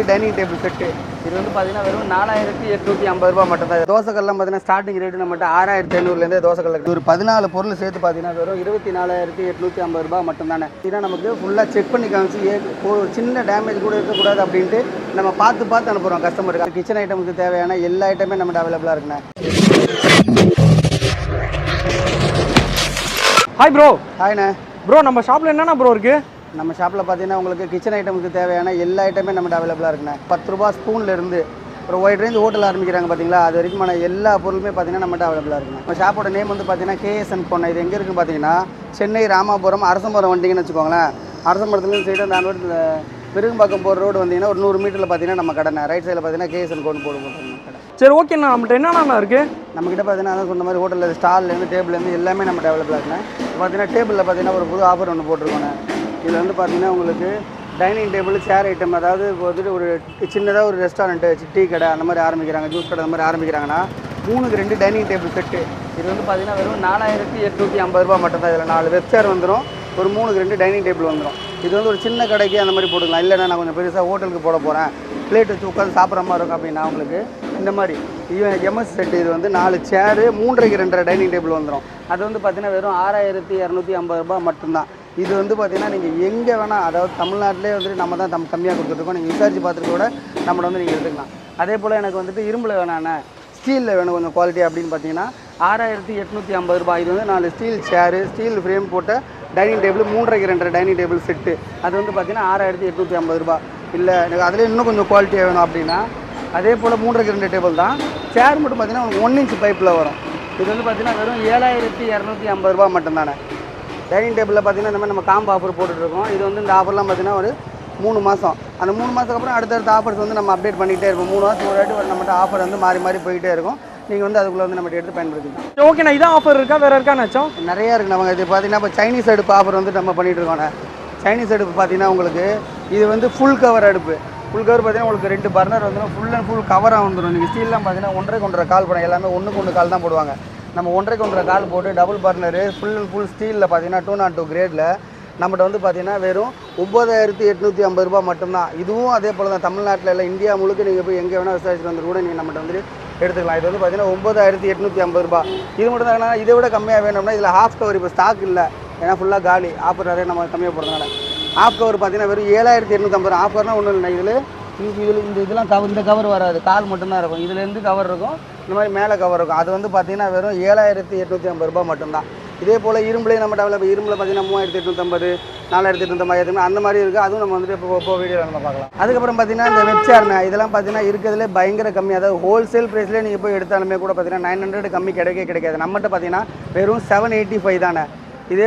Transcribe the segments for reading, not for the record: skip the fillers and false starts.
2 dining table set. இது வந்து பார்த்தீங்கன்னா வெறும் 4850 ரூபா மட்டும் தான். தோசைக்கல்லாம் பார்த்தீங்கன்னா ஸ்டார்டிங் ரேட்டு நம்மகிட்ட 6500லேருந்தே தோசைக்கல் ஒரு 14 பொருள் சேர்த்து பார்த்தீங்கன்னா வெறும் 24,850 ரூபா மட்டும் தானே. இதனால் நமக்கு ஃபுல்லாக செக் பண்ணி காமிச்சு ஒரு சின்ன டேமேஜ் கூட இருக்கக்கூடாது அப்படின்ட்டு நம்ம பார்த்து அனுப்புகிறோம் கஸ்டமருக்கு. கிச்சன் ஐட்டமுக்கு தேவையான எல்லா ஐட்டமே நம்மகிட்ட அவைலபிளாக இருக்குண்ணே. Hi bro. ஹாய்ண்ணே. ப்ரோ நம்ம ஷாப்பில் என்னென்ன ப்ரோ இருக்குது? நம்ம ஷாப்பில் பார்த்தீங்கன்னா உங்களுக்கு கிச்சன் ஐட்டமுக்கு தேவையான எல்லா ஐட்டமே நம்மகிட்ட அவைலபிளாக இருக்குண்ணே. 10 ரூபா ஸ்பூன்லேருந்து ஒரு ஒயிட் ரேஞ்ச் ஹோட்டல் ஆரம்பிக்கிறாங்க பார்த்தீங்களா, அது வரைக்குமான எல்லா பொருளுமே பார்த்தீங்கன்னா நம்மகிட்ட அவைலபிளாக இருக்குண்ணே. நம்ம ஷாப்போட நேம் வந்து பார்த்தீங்கன்னா KSN பொண்ணு. இது எங்கே இருக்குன்னு பார்த்தீங்கன்னா சென்னை ராமாபுரம் அரசமரம் வண்டிங்கன்னு வச்சுக்கோங்களேன். அரசமரத்துலேருந்து சைடு அந்த பெரும்பாக்கம் போகிற ரோடு வந்தீங்கன்னா ஒரு 100 மீட்டரில் பார்த்தீங்கன்னா நம்ம கடை ரைட் சைடில் பார்த்தீங்கன்னா KSN கோன் போடுவோம் கடை. சரி ஓகேண்ணா. நம்மகிட்ட என்னென்ன இருக்குது? நம்மக்கிட்ட பார்த்தீங்கன்னா அதான் சொன்ன மாதிரி ஹோட்டலில் ஸ்டால்லேருந்து டேபிள்லேருந்து எல்லாமே நம்மகிட்ட அவைலபிளாக இருக்குண்ணே. பார்த்தீங்கன்னா டேபிளில் பார்த்தீங்கன்னா ஒரு புது ஆஃபர் ஒன்று போட்டிருக்கோண்ணே. இதில் வந்து பார்த்தீங்கன்னா உங்களுக்கு டைனிங் டேபிள் சேர் ஐட்டம், அதாவது வந்துட்டு ஒரு சின்னதாக ஒரு ரெஸ்டாரண்ட்டு டீ கடை அந்த மாதிரி ஆரம்பிக்கிறாங்க, ஜூஸ் கடை அந்த மாதிரி ஆரம்பிக்கிறாங்கன்னா 3க்கு 2 டைனிங் டேபிள் செட்டு. இது வந்து பார்த்தீங்கன்னா வெறும் 4850 ரூபா மட்டும் தான். இதில் 4 வெப் சேர் வந்துடும், ஒரு 3க்கு 2 டைனிங் டேபிள் வந்துடும். இது வந்து ஒரு சின்ன கடைக்கு அந்த மாதிரி போட்டுக்கலாம். இல்லைன்னா நான் கொஞ்சம் பெருசாக ஹோட்டலுக்கு போட போகிறேன், பிளேட் வச்சு உட்காந்து சாப்பிட்ற மாதிரி இருக்கும் அப்படின்னா உங்களுக்கு இந்த மாதிரி எம்எஸ் செட்டு. இது வந்து 4 சேரு 3க்கு 2 டைனிங் டேபிள் வந்துடும். அது வந்து பார்த்தீங்கன்னா வெறும் 6250 ரூபா மட்டும்தான். இது வந்து பார்த்தீங்கன்னா நீங்கள் எங்கே வேணால், அதாவது தமிழ்நாட்டிலே வந்துட்டு நம்ம தான் கம்மியாக கொடுத்துருக்கோம். நீங்கள் விசாரிச்சு பார்த்துட்டு கூட நம்மளை வந்து நீங்கள் எடுத்துக்கலாம். அதே போல் எனக்கு வந்துட்டு இரும்பில் வேணாண்ணே, ஸ்டீலில் வேணும் கொஞ்சம் குவாலிட்டி அப்படின்னு பார்த்தீங்கன்னா 6850 ரூபா. இது வந்து 4 ஸ்டீல் சேரு, ஸ்டீல் ஃப்ரேம் போட்ட டைனிங் டேபிள் 3க்கு 2 டைனிங் டேபிள் செட்டு. அது வந்து பார்த்தீங்கன்னா 6850 ரூபா. இல்லை எனக்கு அதில் இன்னும் கொஞ்சம் குவாலிட்டியாக வேணும் அப்படின்னா அதே போல் 3க்கு 2 டேபிள் தான். சேர் மட்டும் பார்த்தீங்கன்னா உங்களுக்கு 1 இன்ச் பைப்பில் வரும். இது வந்து பார்த்தீங்கன்னா வெறும் 7250 ரூபா மட்டும்தானே. டைனிங் டேபிளில் பார்த்தீங்கன்னா இந்த மாதிரி நம்ம காம்போ ஆஃபர் போட்டுட்ருக்கோம். இது வந்து இந்த ஆஃபர்லாம் பார்த்தீங்கன்னா ஒரு 3 மாதம். அந்த 3 மாதத்துக்கு அப்புறம் அடுத்தடுத்த ஆஃபர்ஸ் வந்து நம்ம அப்டேட் பண்ணிகிட்டே இருப்போம். 3 மாதத்துக்கு ஒரு வாட்டி நம்மகிட்ட ஆஃபர் வந்து மாறி போயிட்டே இருக்கும். நீங்கள் வந்து அதுக்குள்ளே வந்து நம்மகிட்ட எடுத்து பயன்படுத்திக்கலாம். ஓகேண்ணா. இதான் ஆஃபர் இருக்கா, வேறு இருக்காச்சும்? நிறையா இருக்குது நமக்கு. இது பார்த்தீங்கன்னா இப்போ சைனீஸ் அடுப்பு ஆஃபர் வந்து நம்ம பண்ணிகிட்டு இருக்கோண்ணே. சைனீஸ் அடுப்பு பார்த்தீங்கன்னா உங்களுக்கு இது வந்து ஃபுல் கவர் அடுப்பு. ஃபுல் கவர் பார்த்தீங்கன்னா உங்களுக்கு 2 பர்னர் வந்துடும், ஃபுல் அண்ட் ஃபுல் கவராக வந்துடும். நீங்கள் ஸ்டீல்லாம் பார்த்தீங்கன்னா 1.5 கால் போடுவோம், எல்லாமே 1 கால் தான் போடுவாங்க. நம்ம 1.5 கால் போட்டு double burner full and full ஸ்டீலில் பார்த்தீங்கன்னா 202 கிரேடில் நம்மகிட்ட வந்து பார்த்தீங்கன்னா வெறும் 9850 ரூபா மட்டும்தான். இதுவும் அதே போல் தான். தமிழ்நாட்டில் இல்லை, இந்தியா முழுக்க நீங்கள் போய் எங்கே வேணால் விசாரிச்சுட்டு வந்து கூட நீங்கள் நம்மகிட்ட வந்து எடுத்துக்கலாம். இது வந்து பார்த்தீங்கன்னா 9850 ரூபா. இது மட்டும் தான். இதை விட கம்மியாக வேணும்னா இதில் ஹாஃப் கவர் இப்போ ஸ்டாக் இல்லை, ஏன்னா ஃபுல்லாக காலி. ஆஃபர் நிறைய நம்ம கம்மியாக போடுறதுனால ஹாஃப் கவர் பார்த்தீங்கன்னா வெறும் 7850 ரூபா. ஆஃபர்னால் ஒன்றும் இல்லை. இதெல்லாம் இந்த கவர் வராது, கால் மட்டும்தான் இருக்கும். இதுலேருந்து கவர் இருக்கும், இந்த மாதிரி மேலே கவர் இருக்கும். அது வந்து பார்த்தீங்கன்னா வெறும் 7850 ரூபா மட்டும்தான். இதே போல் இரும்புலேயே நம்ம டெவலப் இரும்பில் பார்த்தீங்கன்னா 3850, 4850 அந்த மாதிரி இருக்குது. அதுவும் நம்ம வந்துட்டு இப்போ வீடியோவில் நம்ம பார்க்கலாம். அதுக்கப்புறம் பார்த்தீங்கன்னா இந்த வெப்சேர்னா இதெல்லாம் பார்த்தீங்கன்னா இருக்கிறதுலே பயங்கர கம்மி. அதாவது ஹோல்சேல் ப்ரைஸ்லேயே நீங்கள் போய் எடுத்தாலுமே கூட பார்த்தீங்கன்னா 900 கம்மி கிடைக்காது. நம்மகிட்ட பார்த்தீங்கன்னா வெறும் 785 தானே. இதே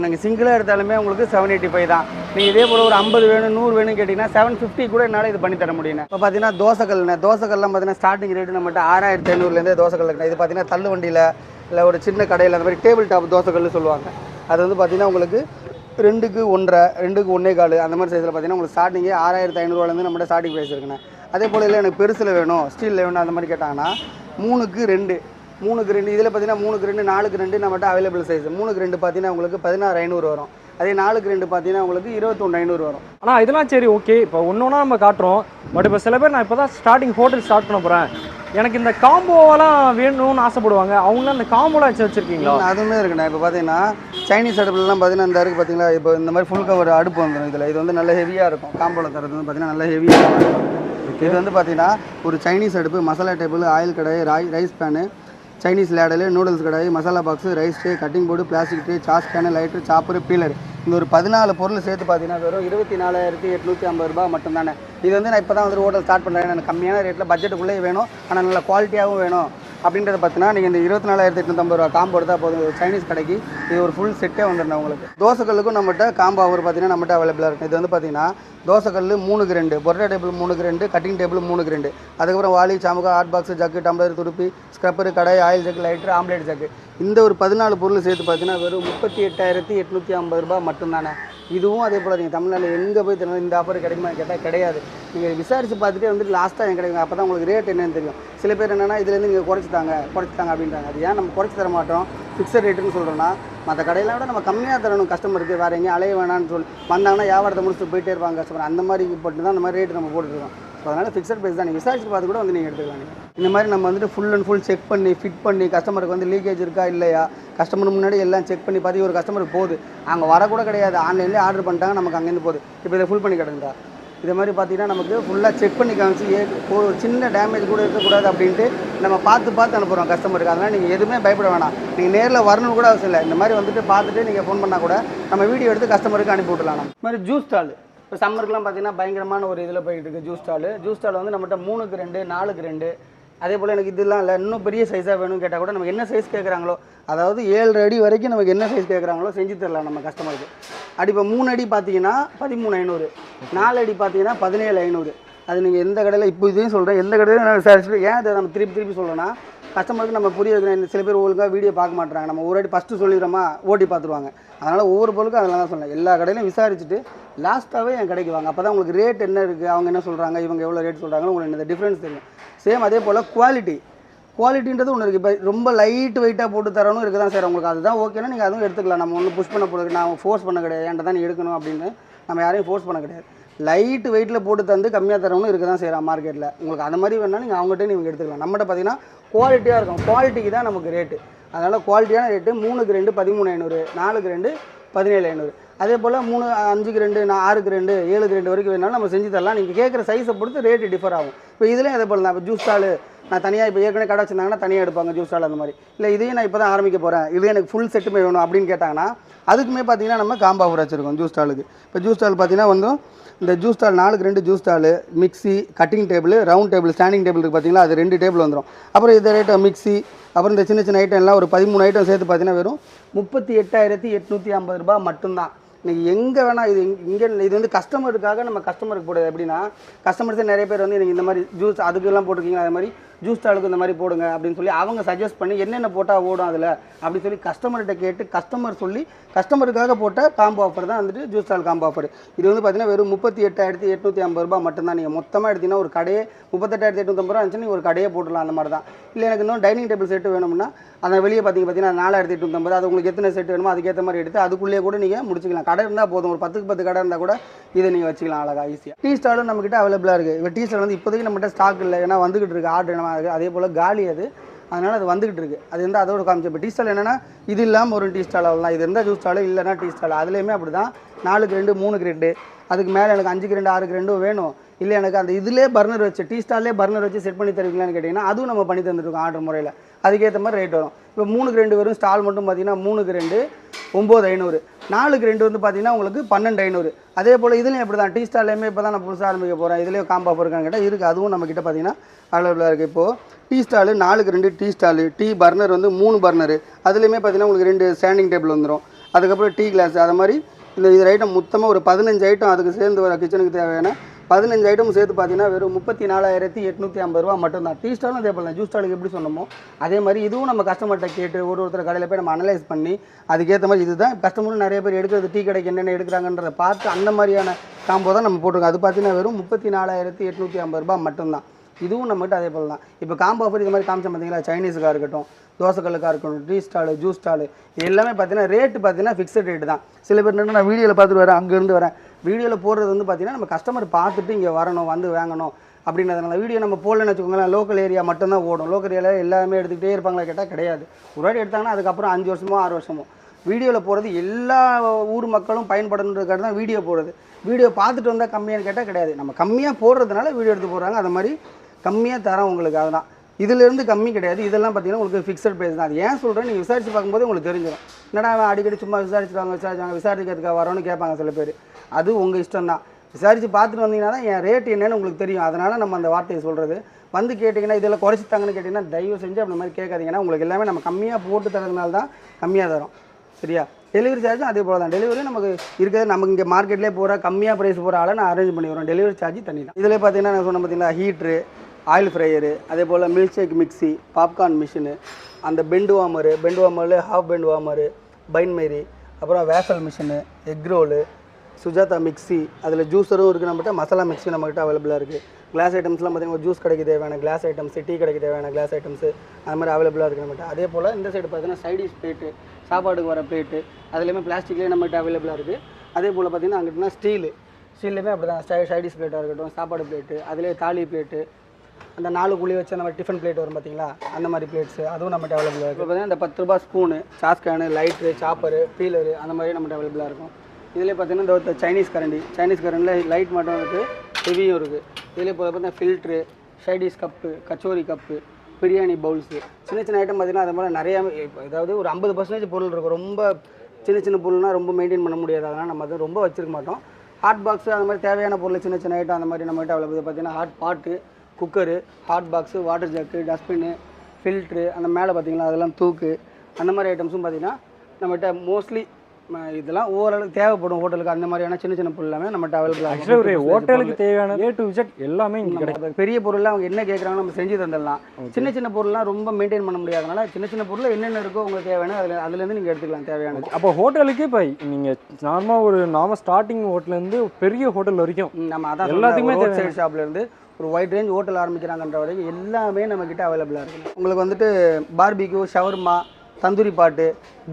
நீங்கள் சிங்கிளாக எடுத்தாலுமே உங்களுக்கு 785 தான். நீங்கள் இதே போல் ஒரு 50 வேணும் 100 வேணும்னு கேட்டிங்கன்னா 750 கூட என்னால் இது பண்ணி தர முடியும். இப்போ பார்த்தீங்கன்னா தோசைக்கல்லாம் பார்த்தீங்கன்னா ஸ்டார்டிங் ரேட்டு நம்மகிட்ட 6500லேருந்தே தோசைக்கல் இருக்குது. இது பார்த்தீங்கன்னா தள்ளு வண்டியில் இல்லை ஒரு சின்ன கடையில் அந்த மாதிரி டேபிள் டாப் தோசைக்கல்னு சொல்லுவாங்க. அது வந்து பார்த்தீங்கன்னா உங்களுக்கு 2க்கு 1.5, 2க்கு 1.25 அந்த மாதிரி சைஸில் பார்த்தீங்கன்னா உங்களுக்கு ஸ்டார்டிங்கே 6500ரூவாலேருந்து நம்மகிட்ட ஸ்டார்டிங் ப்ரைஸ் இருக்குண்ணே. அதே போல் இல்லை எனக்கு பெருசில் வேணும், ஸ்டீலில் வேணும் அந்த மாதிரி கேட்டாங்கன்னா 3க்கு 2 இதில் பார்த்தீங்கன்னா 3க்கு 2, 4க்கு 2 நம்மகிட்ட அவைலபிள் சைஸ். 3க்கு 2 பார்த்தீங்கன்னா உங்களுக்கு 16500 வரும். அதே 4க்கு 2 பார்த்தீங்கன்னா உங்களுக்கு 21500 வரும். ஆனால் இதெல்லாம் சரி ஓகே. இப்போ ஒன்று நம்ம காட்டுறோம். பட் இப்போ சில பேர் நான் இப்போ தான் ஸ்டார்டிங் ஹோட்டல் ஸ்டார்ட் பண்ண போகிறேன், எனக்கு இந்த காம்போவெல்லாம் வேணும்னு ஆசைப்படுவாங்க. அவங்களாம் இந்த காம்போலாம் வச்சுருக்கீங்களா? அதுவுமே இருக்குண்ணா. இப்போ பார்த்தீங்கன்னா சைனீஸ் அடுப்புலாம் பார்த்தீங்கன்னா இந்த இருக்குது பார்த்தீங்களா. இப்போ இந்த மாதிரி ஃபுல் கவர் அடுப்பு வந்துடும். இதில் இது வந்து நல்ல ஹெவியாக இருக்கும். காம்போவில் தரது வந்து பார்த்தீங்கன்னா நல்ல ஹெவியாக இருக்கும். இது வந்து பார்த்தீங்கன்னா ஒரு சைனீஸ் அடுப்பு, masala table, oil kadai, rice pan, Chinese ladle, noodles kadai, masala box, rice tray, cutting board, plastic tray, sauce can, lighter, chopper, peeler, இந்த ஒரு 14 பொருள் சேர்த்து பார்த்தீங்கன்னா வெறும் 24,850 ரூபா மட்டும் தானே. இது வந்து நான் இப்போ தான் வந்து ஹோட்டல் ஸ்டார்ட் பண்ணுறேன், எனக்கு கம்மியான ரேட்டில் பட்ஜெட்டுக்குள்ளே வேணும், ஆனால் நல்ல குவாலிட்டியாகவும் வேணும் அப்படின்றத பார்த்தீங்கன்னா நீங்கள் இந்த 24,850 ரூபா காம்போ எடுத்தால் போதும். ஒரு சைனீஸ் கடைக்கு இது ஒரு ஃபுல் செட்டே வந்துடும் உங்களுக்கு. தோசைக்கல்லுக்கும் நம்மகிட்ட காம்போ ஆஃபர் பார்த்தீங்கன்னா நம்மகிட்ட அவைலபிளாக இருக்கும். இது வந்து பார்த்தீங்கன்னா தோசைக்கல் 3க்கு 2, பொரோட்டா டேபிள் 3க்கு 2, கட்டிங் டேபிள் 3க்கு 2, அதுக்கப்புறம் வாலி, சாமுகா, ஹாட் பாக்ஸ், ஜக்கு, டம்ளர், துடுப்பி, scrubber, kadai, oil jug, lighter, omelette jug, இந்த ஒரு 14 பொருள் சேர்த்து பார்த்தீங்கன்னா வெறும் 38,850 ரூபா மட்டும்தானே. இதுவும் அதே போல் நீங்கள் தமிழ்நாட்டில் எங்கே போய் தரணும் இந்த ஆஃபர் கிடைக்குமா கேட்டால் கிடையாது. நீங்கள் விசாரித்து பார்த்துட்டே வந்துட்டு லாஸ்ட்டாக எனக்கு கிடைக்கும், அப்போ தான் உங்களுக்கு ரேட் என்னன்னு தெரியும். சில பேர் என்னென்னா இதுலேருந்து நீங்கள் குறைச்சித்தாங்க அப்படின்றாங்க. அது ஏன் நம்ம குறைச்சி தர மாட்டோம், ஃபிக்ஸட் ரேட்டுன்னு சொல்கிறோன்னா மற்ற கடையெல்லாம் விட நம்ம கம்மியாக தரணும் கஸ்டமருக்கு. வேறு எங்கேயும் அலைய வேணான்னு சொல்லி வந்தாங்கன்னா வியாபாரத்தை முடிச்சுட்டு போயிட்டே இருப்பாங்க கஸ்டமர். அந்த மாதிரி போட்டு தான் அந்த மாதிரி ரேட்டு நம்ம போட்டுருக்கோம். அதனால் ஃபிக்ஸட் ப்ரைஸ் தான். நீங்கள் விசாரிச்சு பார்த்து கூட வந்து நீங்கள் எடுத்துக்கலாம். நீங்கள் இந்த மாதிரி நம்ம வந்துட்டு ஃபுல் அண்ட் ஃபுல் செக் பண்ணி ஃபிட் பண்ணி கஸ்டமருக்கு வந்து லீக்கேஜ் இருக்கா இல்லையா, கஸ்டமர் முன்னாடி எல்லாம் செக் பண்ணி பார்த்து ஒரு கஸ்டமருக்கு போகுது, அங்கே வரக்கூட கிடையாது, ஆன்லைன்லேயே ஆர்டர் பண்ணிட்டாங்க, நமக்கு அங்கேருந்து போகுது. இப்போ இதை ஃபுல் பண்ணி கிடக்குதா, இதே மாதிரி பார்த்தீங்கன்னா நமக்கு ஃபுல்லாக செக் பண்ணி காமிச்சு ஒரு சின்ன டேமேஜ் கூட இருக்கக்கூடாது அப்படின்ட்டு நம்ம பார்த்து அனுப்புகிறோம் கஸ்டமருக்கு. அதனால் நீங்கள் எதுவுமே பயப்பட வேணாம். நீங்கள் நேரில் வரணும் கூட அவசியம் இல்லை. இந்த மாதிரி வந்துட்டு பார்த்துட்டு நீங்கள் ஃபோன் பண்ணால் கூட நம்ம வீடியோ எடுத்து கஸ்டமருக்கு அனுப்பி விட்டுலாம். நம்ம இந்த மாதிரி ஜூஸ் ஸ்டால் இப்போ சம்மருக்குலாம் பார்த்தீங்கன்னா பயங்கரமான ஒரு இதில் போயிட்டு இருக்குது ஜூஸ் ஸ்டால் வந்து நம்மகிட்ட 3க்கு 2 4க்கு 2 அதே போல் எனக்கு இதெல்லாம் இல்லை, இன்னும் பெரிய சைஸாக வேணும்னு கேட்டால் கூட நம்ம என்ன சைஸ் கேட்குறாங்களோ, அதாவது 7 அடி வரைக்கும் நமக்கு என்ன சைஸ் கேட்குறாங்களோ செஞ்சு தரலாம் நம்ம கஸ்டமருக்கு. இப்போ 3 அடி பார்த்தீங்கன்னா 13,500, 4 அடி பார்த்தீங்கன்னா 17,500. அது நீங்கள் எந்த கடையில் இப்போ இதையும் சொல்கிறேன், எந்த கடையிலும் நான் விசாரிச்சுட்டு ஏன் அதை நம்ம திருப்பி சொல்கிறோன்னா கஸ்டமருக்கு நம்ம புரிய வைக்கணும். சில பேர் ஒழுங்காக வீடியோ பார்க்க மாட்டாங்க, நம்ம ஒரு அடி ஃபஸ்ட்டு சொல்லிடுறோமா ஓட்டி பார்த்துருவாங்க. அதனால் ஒவ்வொரு பொருளுக்கும் அதெல்லாம் தான் சொல்லலாம். எல்லா கடையிலையும் விசாரிச்சுட்டு லாஸ்ட்டாகவே என் கடைக்கு வாங்க. அப்போ தான் உங்களுக்கு ரேட் என்ன இருக்குது, அவங்க என்ன சொல்கிறாங்க, இவங்க எவ்வளோ ரேட் சொல்கிறாங்களோ உங்களுக்கு இந்த டிஃப்ரென்ஸ் தெரியும். சேம் அதே போல் குவாலிட்டின்றது ஒன்று இருக்குது. இப்போ ரொம்ப லைட் வெயிட்டாக போட்டு தரணும் இருக்குது தான் சார், உங்களுக்கு அதுதான் ஓகேனா நீங்கள் அதுவும் எடுத்துக்கலாம். நம்ம ஒன்றும் புஷ் பண்ண போகிறது, நான் ஃபோர்ஸ் பண்ண கிடையாது, என்கிட்ட தான் நீ எடுக்கணும் அப்படின்னு நம்ம யாரையும் ஃபோர்ஸ் பண்ண கிடையாது. லைட் வெயிட்டில் போட்டு தந்து கம்மியாக தரவனும் இருக்குது தான் செய்கிறான் மார்க்கெட்டில். உங்களுக்கு அந்த மாதிரி வேணால் நீங்கள் அவங்ககிட்ட நீங்கள் எடுத்துக்கலாம். நம்மகிட்ட பார்த்தீங்கன்னா குவாலிட்டியாக இருக்கும், குவாலிட்டிக்கு தான் நமக்கு ரேட்டு. அதனால் குவாலிட்டியான ரேட்டு 3க்கு 2 13,500, 4க்கு 2 17,500. அதே போல் 3 5க்கு 2 6க்கு 2 7க்கு 2 வரைக்கும் வேணாலும் நம்ம செஞ்சு தரலாம். நீங்கள் கேட்குற சைஸை பொறுத்து ரேட்டு டிஃபர் ஆகும். இப்போ இதுலேயும் அதே போல் தான். இப்போ ஜூஸ் ஸ்டால் நான் தனியாக இப்போ ஏற்கனவே கடை வச்சிருந்தாங்கன்னா தனியாக எடுப்பாங்க ஜூஸ் ஸ்டால் அந்த மாதிரி. இல்லை இதையும் நான் இப்போ தான் ஆரம்பிக்க போகிறேன், இதே எனக்கு ஃபுல் செட்டுமே வேணும் அப்படின்னு கேட்டாங்கன்னா அதுக்குமே பார்த்தீங்கன்னா நம்ம காம்போ ஆஃபர் வச்சுருக்கோம் ஜூஸ் ஸ்டாலுக்கு. இப்போ ஜூஸ் ஸ்டால் பார்த்தீங்கன்னா வந்து இந்த ஜூஸ் ஸ்டால் 4க்கு 2 juice stall, mixie, cutting table, round table, standing table இருக்குது பார்த்தீங்களா, அது 2 டேபிள் வந்துடும். அப்புறம் இந்த ரேட்டு மிக்ஸி, அப்புறம் இந்த சின்ன ஐட்டம் எல்லாம் ஒரு 13 ஐட்டம் சேர்த்து பார்த்தீங்கன்னா வெறும் 38,850 ரூபாய் மட்டும்தான். நீங்கள் எங்கே வேணால் இது வந்து கஸ்டமருக்காக நம்ம கஸ்டமருக்கு போடுறது. எப்படின்னா கஸ்டமர்ஸே நிறைய பேர் வந்து எனக்கு இந்த மாதிரி ஜூஸ் அதுக்கெல்லாம் போட்டிருக்கீங்க, அதே மாதிரி ஜூஸ் ஸ்டாலுக்கு இந்த மாதிரி போடுங்க அப்படின்னு சொல்லி அவங்க சஜஸ்ட் பண்ணி என்னென்ன போட்டால் ஓடும் அதில் அப்படின்னு சொல்லி கஸ்டமர்கிட்ட கேட்டு கஸ்டமர் சொல்லி கஸ்டமருக்காக போட்ட காம்போ ஆஃபர் தான் வந்துட்டு ஜூஸ் ஸ்டால் காம்போ ஆஃபர். இது வந்து பார்த்தீங்கன்னா வெறும் 38,850 ரூபாய் மட்டும்தான். நீங்கள் மொத்தமாக எடுத்தீங்கன்னா ஒரு கடையே 38,850 ரூபா இருந்துச்சு, நீங்கள் ஒரு கடையே போட்டுடலாம் அந்த மாதிரி தான். இல்லை எனக்கு இன்னும் டைனிங் டேபிள் செட்டு வேணும்னா அந்த வெளியே பார்த்தீங்கன்னா 4,850, அது உங்களுக்கு எத்தனை செட் வேணுமோ அதுக்கேற்ற மாதிரி எடுத்து அதுக்குள்ளேயே கூட நீங்கள் முடிச்சிக்கலாம். கடை இருந்தால் போதும், ஒரு 10க்கு 10 கடை இருந்தால் கூட இதை நீங்கள் வச்சுக்கலாம் அழகாக ஈஸியாக. டீ ஸ்டாலும் நம்மகிட்ட அவைலபிளாக இருக்குது. இப்போ டீ ஸ்டால் வந்து இப்போதைக்கு நம்மகிட்ட ஸ்டாக் இல்லை, ஏன்னா வந்துகிட்டு இருக்குது ஆர்டர் என்ன இருக்குது, அதே போல் காலி அது, அதனால் அது வந்துகிட்டு இருக்குது. அது வந்து அதோட காமிச்சு. இப்போ டீ ஸ்டால் என்னென்னா இது இல்லாமல் ஒரு டீ ஸ்டால் ஆகலாம், இது இருந்தால் ஜூஸ் ஸ்டாலும் இல்லைனா டீ ஸ்டால். அதுலேயுமே அப்படி தான் 4க்கு 2 3க்கு 2 அதுக்கு மேலே எனக்கு 5க்கு 2 6க்கு 2 வேணும், இல்லை எனக்கு அந்த இதிலே பர்னர் வச்சு டீ ஸ்டால்லே பர்னர் வச்சு செட் பண்ணி தருவீங்களான்னு கேட்டிங்கன்னா அதுவும் நம்ம பண்ணி தந்துருக்கோம் ஆர்டர் முறையில். அதுக்கேற்ற மாதிரி ரேட் வரும். இப்போ 3க்கு 2 வரும் ஸ்டால் மட்டும் பார்த்தீங்கன்னா 3க்கு 2 9,500, 4க்கு 2 வந்து பார்த்தீங்கன்னா உங்களுக்கு 12,500. அதே போல் இதுலேயும் எப்படி தான் டீ ஸ்டால்லையுமே இப்போ தான் நான் புதுசாக ஆரம்பிக்க போகிறேன், இதுலேயும் காம்போ ஆஃபர் இருக்கான்னு கேட்டால் இருக்குது, அதுவும் நம்மக்கிட்ட பார்த்தீங்கன்னா அவைலபிளாக இருக்குது. இப்போது டீ ஸ்டாலு 4க்கு 2 டீ ஸ்டாலு, டீ பர்னர் வந்து 3 பர்னரு, அதுலேயுமே பார்த்தீங்கன்னா உங்களுக்கு 2 ஸ்டாண்டிங் டேபிள் வந்துடும். அதுக்கப்புறம் டீ கிளாஸ், அது மாதிரி இது ஐட்டம் மொத்தமாக ஒரு 15 ஐட்டம் அதுக்கு சேர்ந்து வர கிச்சனுக்கு தேவையான 15 ஐட்டமும் சேர்த்து பார்த்தீங்கன்னா வெறும் 34,850 ரூபா மட்டும்தான். டீ ஸ்டாலும் அதே போல் தான். ஜூஸ் ஸ்டாலுக்கு எப்படி சொன்னோமோ அதே மாதிரி இதுவும் நம்ம கஸ்டமர்கிட்ட கேட்டு ஒருத்தர் கடையில் போய் நம்ம அனலைஸ் பண்ணி அதுக்கேற்ற மாதிரி இதுதான் கஸ்டமரும் நிறைய பேர் எடுக்கிறது, டீ கடைக்கு என்னென்ன எடுக்கிறாங்கன்றதை பார்த்து அந்த மாதிரியான காம்போ தான் நம்ம போட்டிருக்கோம். அது பார்த்தீங்கன்னா வெறும் 34,850 ரூபா மட்டும்தான். இதுவும் நம்மகிட்ட அதே போல் தான். இப்போ காம்போ ஆஃபர் இது மாதிரி காமிச்சோம் பார்த்தீங்களா, சைனீஸுக்காக இருக்கட்டும், தோசைக்கல்லுக்காக இருக்கட்டும், டீ ஸ்டாலு, ஜூஸ் ஸ்டாலு, இது எல்லாமே பார்த்தீங்கன்னா ரேட்டு பார்த்தீங்கன்னா ஃபிக்ஸட் ரேட்டு தான். சில பேர் என்ன நான் வீடியோவில் பார்த்துட்டு வரேன், அங்கேருந்து வரேன், வீடியோவில் போடுறது வந்து பார்த்தீங்கன்னா நம்ம கஸ்டமர் பார்த்துட்டு இங்கே வரணும் வந்து வாங்கணும் அப்படின்றதுனால வீடியோ நம்ம போடலன்னு வச்சுக்கோங்களேன், லோக்கல் ஏரியா மட்டும்தான் ஓடும். லோக்கல் ஏரியாவில் எல்லாமே எடுத்துக்கிட்டே இருப்பாங்களா கேட்டால் கிடையாது. ஒரு வாட்டி எடுத்தாங்கன்னா அதுக்கப்புறம் 5 வருஷமோ 6 வருஷமோ வீடியோவில் போகிறது எல்லா ஊர் மக்களும் பயன்படணுன்றதுக்காக தான் வீடியோ போடுறது. வீடியோ பார்த்துட்டு வந்தால் கம்மியானு கேட்டால் கிடையாது, நம்ம கம்மியாக போடுறதுனால வீடியோ எடுத்து போடுறாங்க. அது மாதிரி கம்மியாக தரோம் உங்களுக்கு, அதுதான். இதிலேருந்து கம்மி கிடையாது. இதெல்லாம் பார்த்தீங்கன்னா உங்களுக்கு ஃபிக்ஸட் ப்ரைஸ் தான். அது ஏன் சொல்கிறேன், நீங்கள் விசாரித்து பார்க்கும்போது உங்களுக்கு தெரிஞ்சிடும். என்னடா அடிக்கடி சும்மா விசாரிக்கிறதுக்காக வரோன்னு கேட்பாங்க சில பேர். அது உங்கள் இஷ்டம் தான். விசாரித்து பார்த்துட்டு வந்தீங்கன்னா தான் என் ரேட் என்னன்னு உங்களுக்கு தெரியும். அதனால் நம்ம அந்த வார்த்தையை சொல்கிறது. வந்து கேட்டிங்கன்னா இதெல்லாம் குறைச்சித்தாங்கன்னு கேட்டிங்கன்னா தயவு செஞ்சு அப்படி மாதிரி கேட்காதீங்கன்னா உங்களுக்கு எல்லாமே நம்ம கம்மியாக போட்டு தரதுனால தான் கம்மியாக தரோம். சரியா? டெலிவரி சார்ஜும் அதே போல் தான். டெலிவரி நமக்கு இருக்கிறது நமக்கு இங்கே மார்க்கெட்லேயே போகிற கம்மியாக ப்ரைஸ் போகிற ஆளை நான் அரேஞ்ச் பண்ணி வரோம். டெலிவரி சார்ஜ் தனி தான். இதில் பார்த்தீங்கன்னா நான் சொன்ன பார்த்தீங்கன்னா ஹீட்ரு, ஆயில் ஃப்ரையரு, அதே போல் milkshake mixie, popcorn machine, அந்த bain warmer half bain warmer, bain marie, அப்புறம் waffle machine, egg roll, Sujata mixie, அதில் ஜூஸரும் இருக்குது நம்மகிட்ட, மசாலா மிக்ஸி நம்மகிட்ட அவைலபிளாக இருக்குது. கிளாஸ் ஐட்டம்ஸ்லாம் பார்த்தீங்கன்னா ஜூஸ் கடைக்கு தேவையான கிளாஸ் ஐட்டம்ஸ், டீ கடைக்கு தேவையான கிளாஸ் ஐட்டம்ஸு அது மாதிரி அவைலபிளாக இருக்குது நம்மகிட்ட. அதே போல் இந்த சைடு பார்த்தீங்கன்னா சைடிஷ் பிளேட்டு, சாப்பாடுக்கு வர பிளேட்டு, அதுலேயுமே பிளாஸ்டிக்லேயே நம்மகிட்ட அவைலபிளாக இருக்குது. அதே போல் பார்த்தீங்கன்னா அங்கிட்டனா ஸ்டீல்லையுமே அப்படி தான் சைடிஷ் பிளேட்டாக இருக்கட்டும், சாப்பாடு பிளேட்டு, அதிலே தாலி பிளேட்டு, அந்த 4 குழி வச்சு அந்த மாதிரி டிஃபன் பிளேட் வரும் பார்த்தீங்களா, அந்த மாதிரி பிளேட்ஸு அதுவும் நம்மகிட்ட அவைலபிளாக இருக்குது. இப்போ பார்த்தீங்கன்னா இந்த 10 ரூபா ஸ்பூனு, சாஸ்கேனு, லைட்ரு, சாப்பரு, பீலரு அந்த மாதிரி நம்மகிட்ட அவைலபிளாக இருக்கும். இதிலே பார்த்தீங்கன்னா இந்த சைனீஸ் கரண்டியில் லைட் மட்டும் இருக்குது, ஹெவியும் இருக்குது. இதிலே பார்த்தீங்கன்னா filter, side dish cup, kachori cup, biryani bowls, சின்ன ஐட்டம் பார்த்தீங்கன்னா அது மாதிரி நிறையா, அதாவது ஒரு 50% பொருள் இருக்கும். ரொம்ப சின்ன பொருள்னால் ரொம்ப மெயின்டைன் பண்ண முடியாது, அதனால் நம்ம அது ரொம்ப வச்சிருக்க மாட்டோம். ஹாட் பாக்ஸு அந்த மாதிரி தேவையான பொருள் சின்ன ஐட்டம் அந்த மாதிரி நம்மகிட்ட அவைலபிள். பார்த்தீங்கன்னா hot pot, cooker, hot box, water jug, dustbin, filter, அந்த மேலே பார்த்தீங்கன்னா அதெல்லாம் தூக்கு, அந்த மாதிரி ஐட்டம்ஸும் பார்த்தீங்கன்னா நம்மகிட்ட மோஸ்ட்லி இதெல்லாம் ஓரளவுக்கு தேவைப்படும் ஹோட்டலுக்கு. அந்த மாதிரியான சின்ன பொருள் எல்லாமே நம்மகிட்ட அவைலபிளாக. ஆக்சுவலாக ஒரு ஹோட்டலுக்கு தேவையான A to Z எல்லாமே இங்கே கிடைக்கும். பெரிய பொருள்லாம் அவங்க என்ன கேட்குறாங்க நம்ம செஞ்சு தந்துடலாம். சின்ன பொருள்லாம் ரொம்ப மெயின்டைன் பண்ண முடியாதனால சின்ன பொருள் என்னென்ன இருக்கோ உங்களுக்கு தேவையான அதுலேருந்து நீங்கள் எடுத்துக்கலாம் தேவையானது. அப்போ ஹோட்டலுக்கு இப்போ நீங்கள் நார்மலாக ஸ்டார்டிங் ஹோட்டலேருந்து பெரிய ஹோட்டல் வரைக்கும் நம்ம அதான் எல்லாத்துக்குமே ரோட் சைடு ஷாப்லேருந்து ஒரு வைட் ரேஞ்ச் ஹோட்டல் ஆரம்பிக்கிறாங்கன்ற வரைக்கும் எல்லாமே நம்மக்கிட்ட அவைலபிளாக இருக்குது. உங்களுக்கு வந்துட்டு பார்பிக்யூ, ஷவர்மா, தந்தூரி பாட்டு,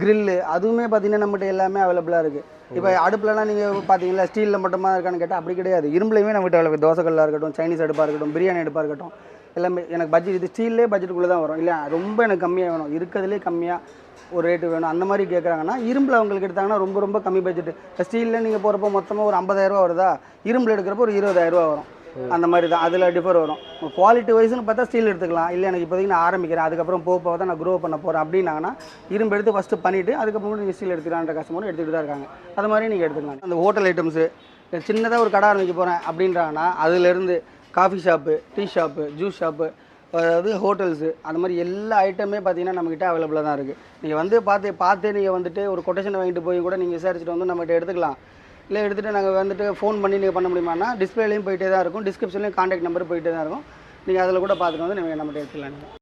கிரில்லு அதுவுமே பார்த்தீங்கன்னா நம்மகிட்ட எல்லாமே அவைலபிளாக இருக்குது. இப்போ அடுப்புலலாம் நீங்கள் பார்த்தீங்களா ஸ்டீலில் மட்டுமா இருக்கான்னு கேட்டால் அப்படி கிடையாது. இரும்புலையுமே நம்மகிட்ட அவைலபிள். தோசைக்கல்லாக இருக்கட்டும், சைனீஸ் அடுப்பாக இருக்கட்டும், பிரியாணி அடுப்பாக இருக்கட்டும், எல்லாமே எனக்கு பட்ஜெட் இது ஸ்டீல்லே பட்ஜெட்டுக்குள்ளே தான் வரும். இல்லை ரொம்ப எனக்கு கம்மியாக வேணும், இருக்கிறதுலே கம்மியாக ஒரு ரேட்டு வேணும் அந்த மாதிரி கேட்குறாங்கன்னா இரும்பில் அவங்களுக்கு எடுத்தாங்கன்னா ரொம்ப கம்மி பட்ஜெட்டு. இப்போ ஸ்டீலில் நீங்கள் போகிறப்போ மொத்தமாக ஒரு 50,000 வருதா, இரும்பில் எடுக்கிறப்போ ஒரு 20,000 வரும். அந்த மாதிரி தான் அதில் டிஃபர் வரும். குவாலிட்டி வைஸ்னு பார்த்தா ஸ்டீல் எடுத்துக்கலாம். இல்லை எனக்கு இப்போதைக்கு நான் ஆரம்பிக்கிறேன், அதுக்கப்புறம் போக தான் நான் க்ரோ பண்ண போகிறேன் அப்படின்னாங்கன்னா இரும்பு எடுத்து ஃபஸ்ட்டு பண்ணிவிட்டு அதுக்கப்புறம் நீங்கள் ஸ்டீல் எடுத்துக்கலான்ற கஸ்டமரும் எடுத்துகிட்டு தான் இருக்காங்க. அது மாதிரி நீங்கள் எடுத்துக்கலாம். அந்த ஹோட்டல் ஐட்டம்ஸு சின்னதாக ஒரு கடை ஆரம்பிக்க போகிறேன் அப்படின்றாங்கன்னா அதுலேருந்து coffee shop, tea shop, juice shop, அதாவது ஹோட்டல்ஸு அந்த மாதிரி எல்லா ஐட்டமே பார்த்தீங்கன்னா நம்மக்கிட்ட அவைலபிளாக தான் இருக்குது. நீங்கள் வந்து பார்த்து நீங்கள் வந்துட்டு ஒரு கொட்டேஷன் வாங்கிட்டு போய் கூட நீங்கள் விசாரிச்சுட்டு வந்து நம்மகிட்ட எடுத்துக்கலாம். இல்லை எடுத்துகிட்டு நாங்கள் வந்துட்டு ஃபோன் பண்ணி நீங்கள் பண்ண முடியுமானா டிஸ்பிளேலையும் போயிட்டே தான் இருக்கும், டிஸ்கிரிப்ஷன்லேயும் கான்டாக்ட் நம்பர் போயிட்டே தான் இருக்கும். நீங்கள் அதில் கூட பார்த்துட்டு வந்து நீங்கள் நம்மகிட்ட எடுத்துக்கலாம்.